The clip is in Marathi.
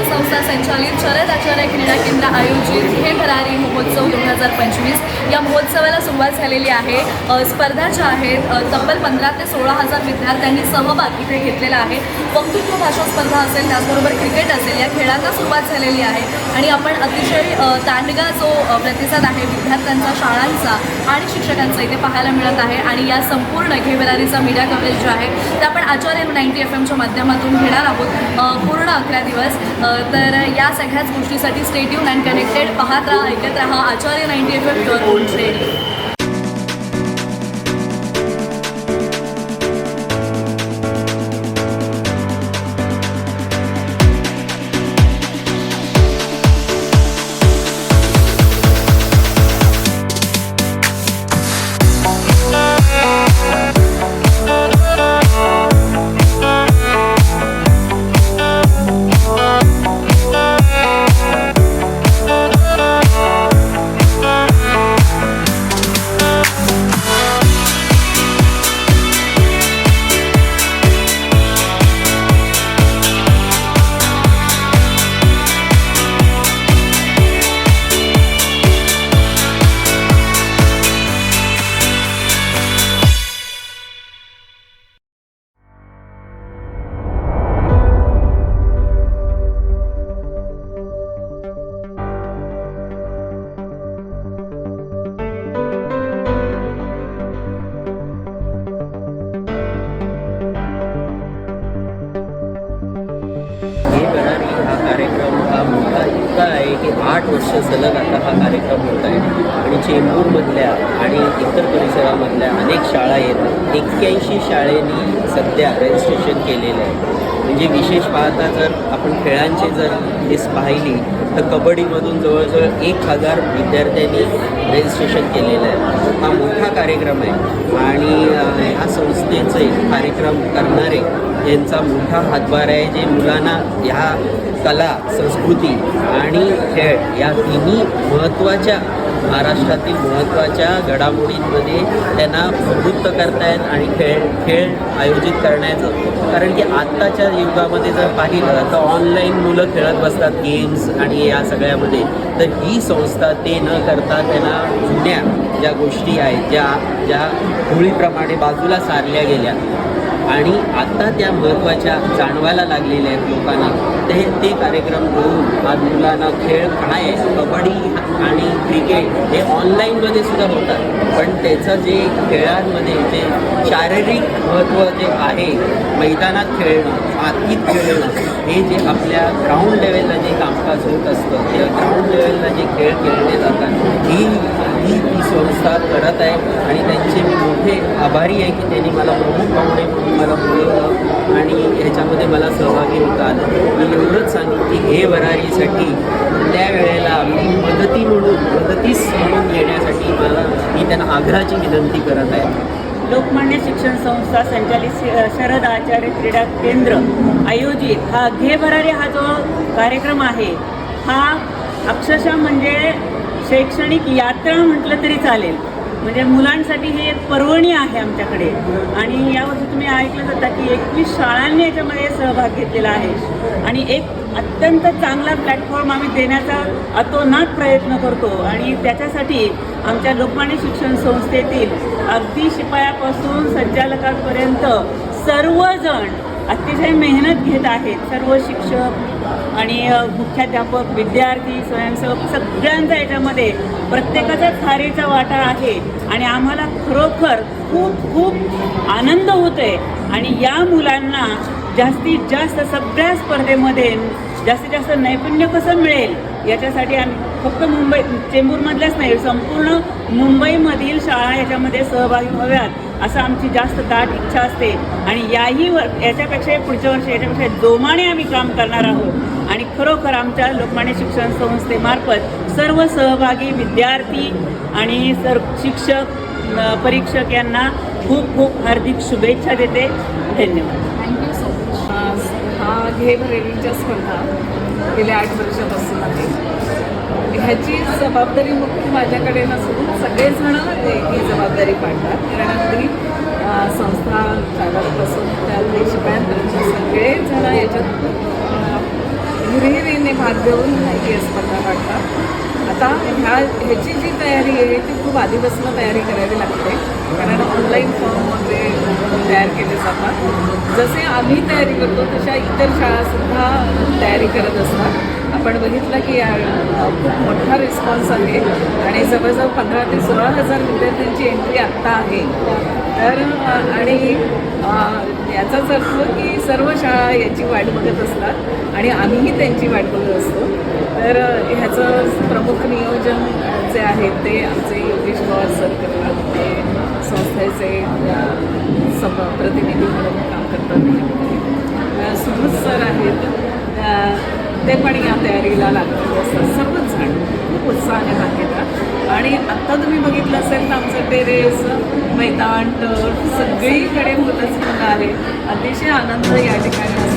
संस्था संचालित शरद आचार्य क्रीडा केंद्र आयोजित हे भरारी महोत्सव 2025 या महोत्सवाला सुरुवात झालेली आहे। स्पर्धा ज्या आहेत तब्बल 15 ते 16,000 विद्यार्थ्यांनी सहभाग इथे घेतलेला आहे। वक्तृत्व भाषा स्पर्धा असेल, त्याचबरोबर क्रिकेट असेल, या खेळांना सुरुवात झालेली आहे आणि आपण अतिशय दांडगा जो प्रतिसाद आहे विद्यार्थ्यांचा, शाळांचा आणि शिक्षकांचा इथे पाहायला मिळत आहे। आणि या संपूर्ण घे भरारीचा मीडिया कव्हरेज जो आहे ते आपण आचार्य 90 FM माध्यमातून घेणार आहोत पूर्ण 11 दिवस। तर या सगळ्याच गोष्टीसाठी स्टे ट्यून अँड कनेक्टेड, पाहत राहा, ऐकत राहा आचार्य 90 FM युअर ओन रेडिओ। इतका आहे की 8 वर्ष सलग आता हा कार्यक्रम होत आहे आणि चेंबूरमधल्या आणि इतर परिसरामधल्या अनेक शाळा आहेत। 81 शाळेनी सध्या रजिस्ट्रेशन केलेलं आहे। म्हणजे विशेष पाहता जर आपण खेळांची जर लिस्ट पाहिली तर कबड्डीमधून जवळजवळ 1000 विद्यार्थ्यांनी रजिस्ट्रेशन केलेलं आहे। हा मोठा कार्यक्रम आहे आणि ह्या संस्थेचे कार्यक्रम करणारे यांचा मोठा हातभार आहे, जे मुलांना ह्या कला, संस्कृती आणि खेळ या तिन्ही महत्त्वाच्या महाराष्ट्रातील महत्त्वाच्या घडामोडींमध्ये त्यांना प्रवृत्त करतायत आणि खेळ आयोजित करण्याचं। कारण की आत्ताच्या युगामध्ये जर पाहिलं तर ऑनलाईन मुलं खेळत बसतात गेम्स आणि या सगळ्यामध्ये, तर ही संस्था ते न करता त्यांना जुन्या ज्या गोष्टी आहेत ज्या होळीप्रमाणे बाजूला सारल्या गेल्या आणि आता त्या महत्त्वाच्या जाणवायला लागलेल्या आहेत लोकांना, ते कार्यक्रम करून आज मुलांना खेळ काय आहे, कबड्डी आणि क्रिकेट हे ऑनलाईनमध्ये सुद्धा होतात, पण त्याचं जे खेळांमध्ये जे शारीरिक महत्त्व जे आहे, मैदानात खेळणं, मातीत खेळणं, हे जे आपल्या ग्राउंड लेवलला जे कामकाज होत असतं, त्या ग्राउंड लेवलला जे खेळ खेळले जातात, ही संस्था करत आहे आणि त्यांचे मी मोठे आभारी आहे की त्यांनी मला प्रमुख पाहुणे म्हणून मला बोलवलं आणि ह्याच्यामध्ये मला सहभागी होता आलं। मी एवढंच सांगेन की हे भरारीसाठी त्यावेळेला मी मदतीस म्हणून येण्यासाठी मी त्यांना आग्रहाची विनंती करत आहे। लोकमान्य शिक्षण संस्था संचालित शरद आचार्य क्रीडा केंद्र आयोजित हा घे भरारी हा जो कार्यक्रम आहे, हा अक्षरशः म्हणजे शैक्षणिक यात्रा म्हटलं तरी चालेल। म्हणजे मुलांसाठी ही एक पर्वणी आहे आमच्याकडे आणि यावर्षी तुम्ही ऐकलं जाता की 21 शाळांनी याच्यामध्ये सहभाग घेतलेला आहे आणि एक अत्यंत चांगला प्लॅटफॉर्म आम्ही देण्याचा अतोनात प्रयत्न करतो आणि त्याच्यासाठी आमच्या लोकमान्य शिक्षण संस्थेतील अगदी शिपायापासून संचालकांपर्यंत सर्वजण अतिशय मेहनत घेत आहेत। सर्व शिक्षक आणि मुख्याध्यापक, विद्यार्थी, स्वयंसेवक सगळ्यांचा याच्यामध्ये प्रत्येकाचा खारीचा वाटा आहे आणि आम्हाला खरोखर खूप आनंद होतो आहे आणि या मुलांना जास्तीत जास्त सगळ्या स्पर्धेमध्ये जास्तीत जास्त नैपुण्य कसं मिळेल याच्यासाठी आम्ही फक्त चेंबूरमधल्याच नाही, संपूर्ण मुंबईमधील शाळा याच्यामध्ये सहभागी व्हाव्यात असं आमची जास्त दाट इच्छा असते आणि याच्यापेक्षा पुढच्या वर्षी याच्यापेक्षा जोमाने आम्ही काम करणार आहोत आणि खरोखर आमच्या लोकमान्य शिक्षण संस्थेमार्फत सर्व सहभागी विद्यार्थी आणि शिक्षक, परीक्षक यांना खूप हार्दिक शुभेच्छा देते। धन्यवाद। Thank you so much. हा घे भरारीच्या स्पर्धा गेल्या 8 वर्षापासून आहे। ह्याची जबाबदारी मुख्य माझ्याकडे नसून सगळेजण ही जबाबदारी पाडतात, कारण अगदी संस्था चालकपासून त्या शिपायांपर्यंत सगळेजण याच्यात हिरिरीने भाग घेऊन ही स्पर्धा काढतात. आता ह्याची जी तयारी आहे ती खूप आधीपासून तयारी करावी लागते, कारण ऑनलाईन फॉर्म वगैरे तयार केले जातात. जसे आम्ही तयारी करतो तशा इतर शाळासुद्धा तयारी करत असतात. आपण बघितलं की खूप मोठा रिस्पॉन्स आहे आणि जवळजवळ 15,000 ते 16,000 विद्यार्थ्यांची एंट्री आत्ता आहे. तर आणि याचाच अर्थ की सर्व शाळा याची वाट बघत असतात आणि आम्हीही त्यांची वाट बघत असतो. तर ह्याचं प्रमुख नियोजन जे आहे ते आमचे योगेश पवार सर करतात. ते संस्थेचे प्रतिनिधी म्हणून काम करतात. सुबोध सर आहेत, ते पण या तयारीला लागलेले असतात. सर्वच जण खूप उत्साहाने भाग घेतात आणि आत्ता तुम्ही बघितलं असेल तर आमचं टेरेस, मैदान, टर्फ सगळीकडे मुलंच मुलं आहे. अतिशय आनंद या ठिकाणी